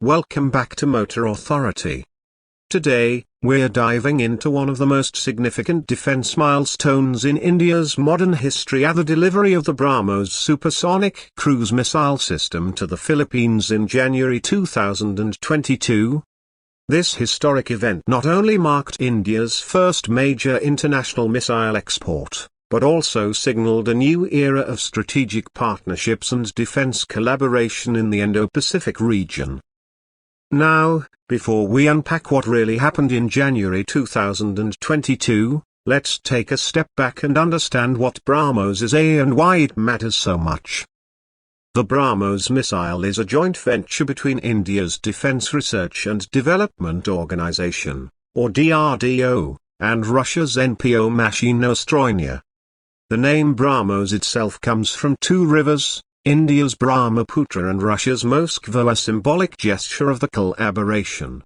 Welcome back to Motor Authority. Today, we're diving into one of the most significant defense milestones in India's modern history, the delivery of the BrahMos supersonic cruise missile system to the Philippines in January 2022. This historic event not only marked India's first major international missile export, but also signaled a new era of strategic partnerships and defense collaboration in the Indo-Pacific region. Now, before we unpack what really happened in January 2022, let's take a step back and understand what BrahMos is and why it matters so much. The BrahMos missile is a joint venture between India's Defense Research and Development Organization, or DRDO, and Russia's NPO Mashinostroynya. The name BrahMos itself comes from two rivers, India's Brahmaputra and Russia's Moskva, a symbolic gesture of the collaboration.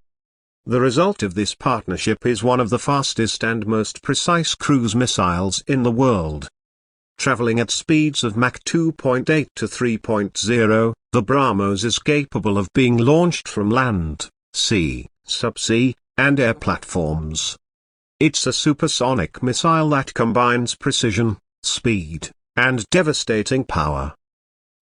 The result of this partnership is one of the fastest and most precise cruise missiles in the world. Traveling at speeds of Mach 2.8 to 3.0, the BrahMos is capable of being launched from land, sea, subsea, and air platforms. It's a supersonic missile that combines precision, speed, and devastating power.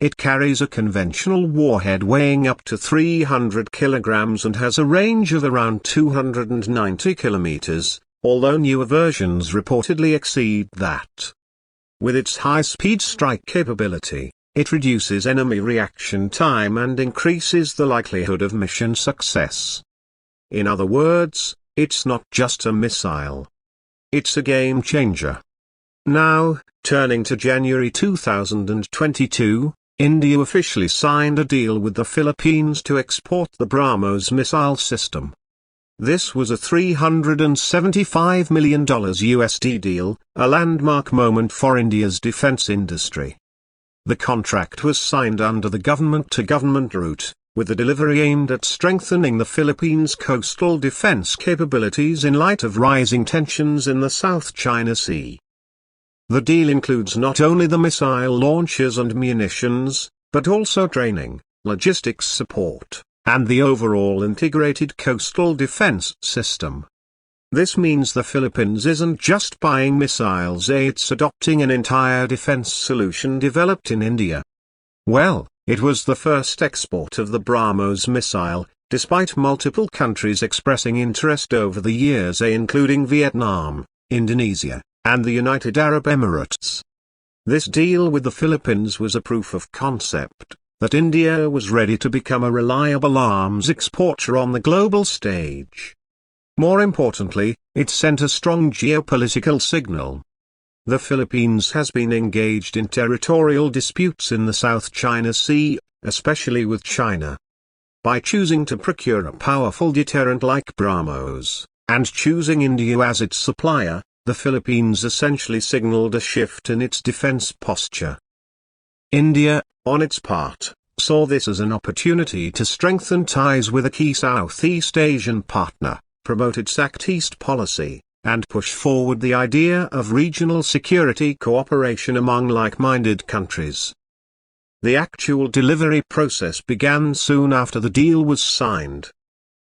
It carries a conventional warhead weighing up to 300 kilograms and has a range of around 290 kilometers, although newer versions reportedly exceed that. With its high-speed strike capability, it reduces enemy reaction time and increases the likelihood of mission success. In other words, it's not just a missile. It's a game changer. Now, turning to January 2022, India officially signed a deal with the Philippines to export the BrahMos missile system. This was a $375 million USD deal, a landmark moment for India's defense industry. The contract was signed under the government-to-government route, with the delivery aimed at strengthening the Philippines' coastal defense capabilities in light of rising tensions in the South China Sea. The deal includes not only the missile launchers and munitions, but also training, logistics support, and the overall integrated coastal defense system. This means the Philippines isn't just buying missiles, it's adopting an entire defense solution developed in India. Well, it was the first export of the BrahMos missile, despite multiple countries expressing interest over the years, including Vietnam, Indonesia, and the United Arab Emirates. This deal with the Philippines was a proof of concept that India was ready to become a reliable arms exporter on the global stage. More importantly, it sent a strong geopolitical signal. The Philippines has been engaged in territorial disputes in the South China Sea, especially with China. By choosing to procure a powerful deterrent like BrahMos, and choosing India as its supplier, the Philippines essentially signaled a shift in its defense posture. India, on its part, saw this as an opportunity to strengthen ties with a key Southeast Asian partner, promote its Act East policy, and push forward the idea of regional security cooperation among like-minded countries. The actual delivery process began soon after the deal was signed.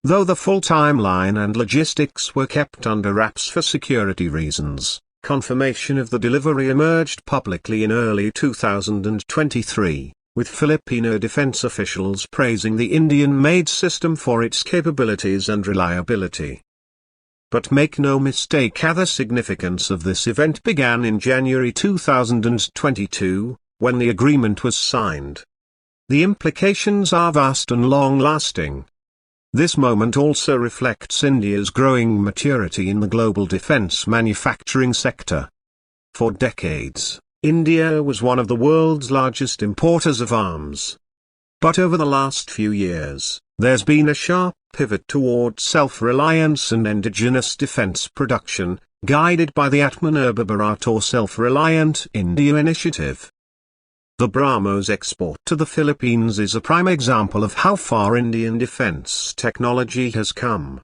Though the full timeline and logistics were kept under wraps for security reasons, confirmation of the delivery emerged publicly in early 2023, with Filipino defense officials praising the Indian-made system for its capabilities and reliability. But make no mistake, the significance of this event began in January 2022, when the agreement was signed. The implications are vast and long-lasting. This moment also reflects India's growing maturity in the global defense manufacturing sector. For decades, India was one of the world's largest importers of arms. But over the last few years, there's been a sharp pivot toward self-reliance and indigenous defense production, guided by the Atmanirbhar Bharat or Self-Reliant India initiative. The BrahMos export to the Philippines is a prime example of how far Indian defense technology has come.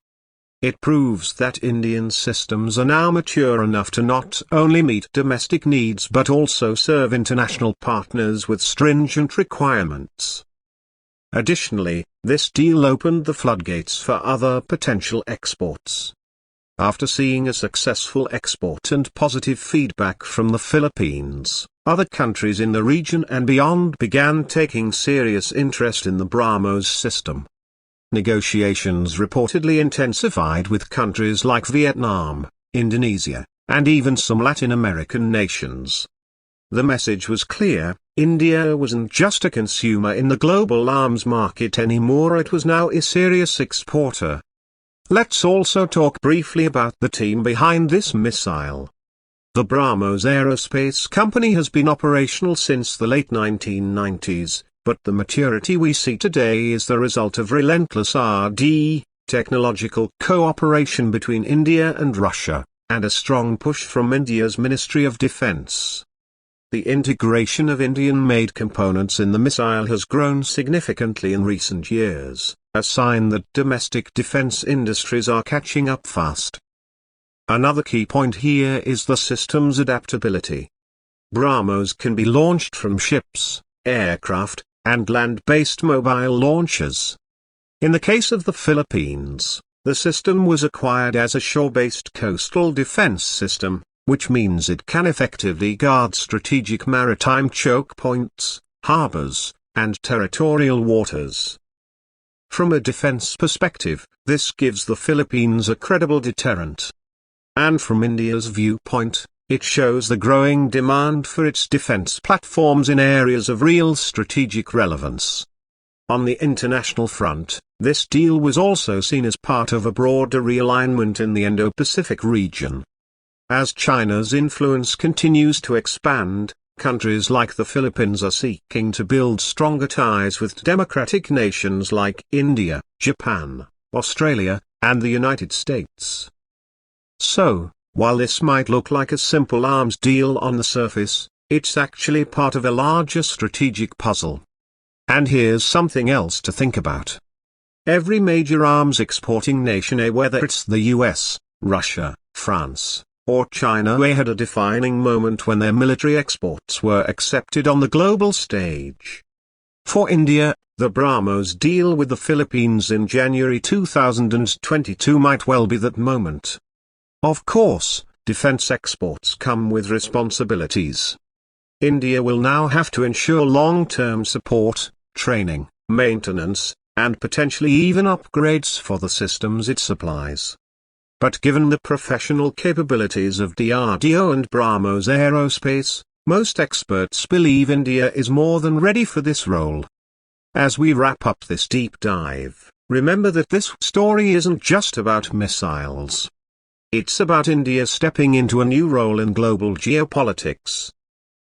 It proves that Indian systems are now mature enough to not only meet domestic needs but also serve international partners with stringent requirements. Additionally, this deal opened the floodgates for other potential exports. After seeing a successful export and positive feedback from the Philippines, other countries in the region and beyond began taking serious interest in the BrahMos system. Negotiations reportedly intensified with countries like Vietnam, Indonesia, and even some Latin American nations. The message was clear: India wasn't just a consumer in the global arms market anymore, it was now a serious exporter. Let's also talk briefly about the team behind this missile. The BrahMos Aerospace Company has been operational since the late 1990s, but the maturity we see today is the result of relentless R&D, technological cooperation between India and Russia, and a strong push from India's Ministry of Defense. The integration of Indian-made components in the missile has grown significantly in recent years, a sign that domestic defense industries are catching up fast. Another key point here is the system's adaptability. BrahMos can be launched from ships, aircraft, and land-based mobile launchers. In the case of the Philippines, the system was acquired as a shore-based coastal defense system, which means it can effectively guard strategic maritime choke points, harbors, and territorial waters. From a defense perspective, this gives the Philippines a credible deterrent. And from India's viewpoint, it shows the growing demand for its defense platforms in areas of real strategic relevance. On the international front, this deal was also seen as part of a broader realignment in the Indo-Pacific region. As China's influence continues to expand, countries like the Philippines are seeking to build stronger ties with democratic nations like India, Japan, Australia, and the United States. So, while this might look like a simple arms deal on the surface, it's actually part of a larger strategic puzzle. And here's something else to think about. Every major arms exporting nation, whether it's the US, Russia, France, or China, had a defining moment when their military exports were accepted on the global stage. For India, the BrahMos deal with the Philippines in January 2022 might well be that moment. Of course, defense exports come with responsibilities. India will now have to ensure long-term support, training, maintenance, and potentially even upgrades for the systems it supplies. But given the professional capabilities of DRDO and BrahMos Aerospace, most experts believe India is more than ready for this role. As we wrap up this deep dive, remember that this story isn't just about missiles. It's about India stepping into a new role in global geopolitics.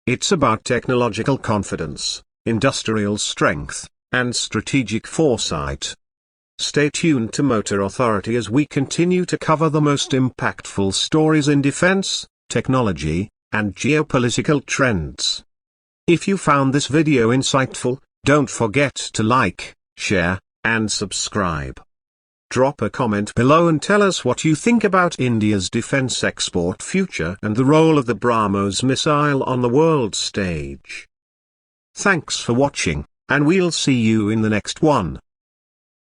It's about technological confidence, industrial strength, and strategic foresight. Stay tuned to Motor Authority as we continue to cover the most impactful stories in defense, technology, and geopolitical trends. If you found this video insightful, don't forget to like, share, and subscribe. Drop a comment below and tell us what you think about India's defense export future and the role of the BrahMos missile on the world stage. Thanks for watching, and we'll see you in the next one.